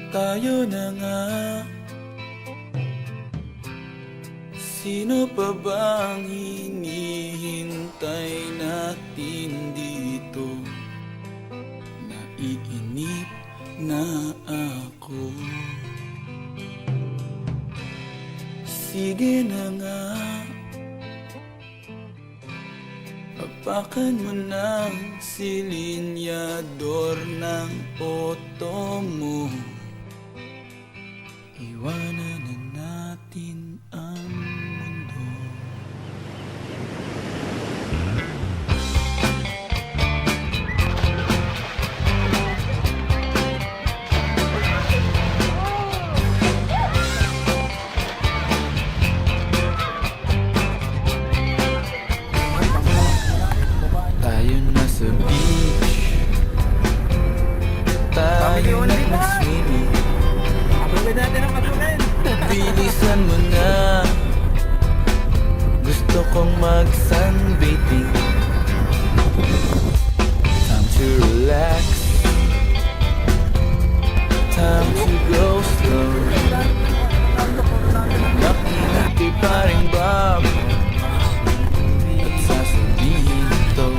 Tayo na nga. Sino pa bang hinihintay natin dito? Naiinip na ako. Sige na nga, apakan mo ng silinyador ng auto mo. Iwanan na natin ang mundo. Tayo na sa beach, tayo na mag-swimming. Bilisan mo na, gusto kong mag-sunbathing. Time to relax, time to go slow. Nakingiti pa rin Bob at sasabihin to.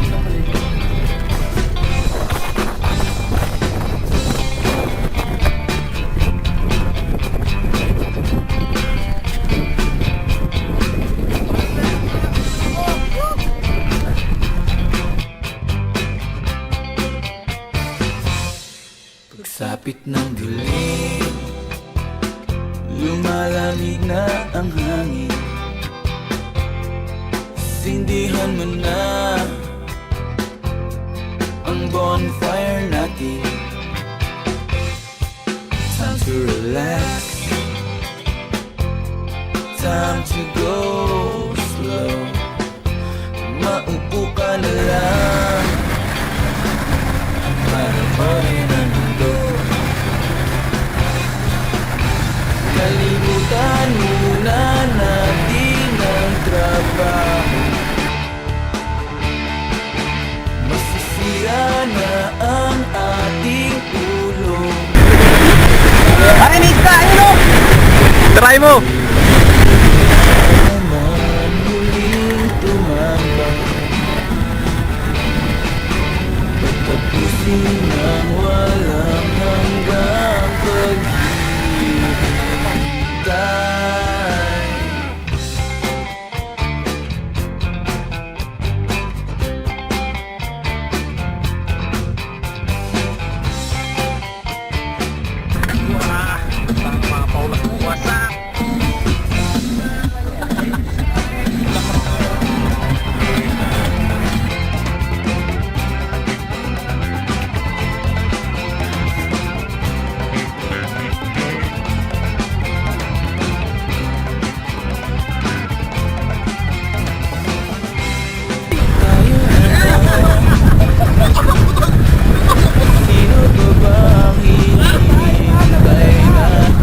Pagsapit ng dilim, lumalamig na ang hangin. Sindihan mo na ang bonfire natin. Time to relax, time to go slow. Maupo ka na lang para parin ang mundo. Kalimutan muna natin ang trabaho. Masisira na ang ating ulo. Makinig ka! Ayun o! Try mo! Naman muling tumambang, pagtapusin ng walang hanggang paghihintay. Mga paulas mo, wasak! Sino pa bang hinihintay natin?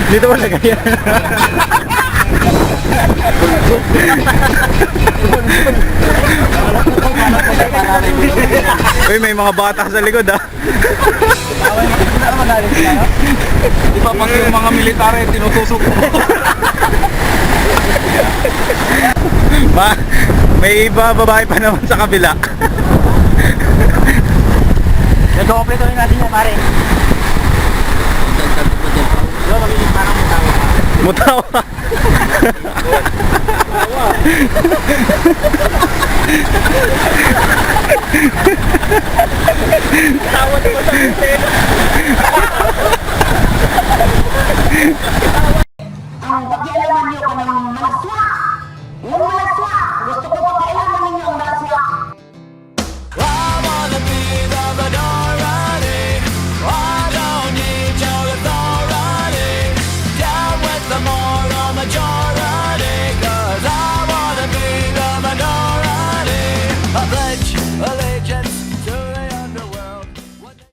Dito mo lagay yan. Uy, may mga bata sa likod ah. Di ba pati yung mga military tinutusok mo? May iba babae pa naman sa kabila. Nag-o-operate rin natin yan, pare. Diba, magiging parang mutawa. Mutawa. Tawa naman sa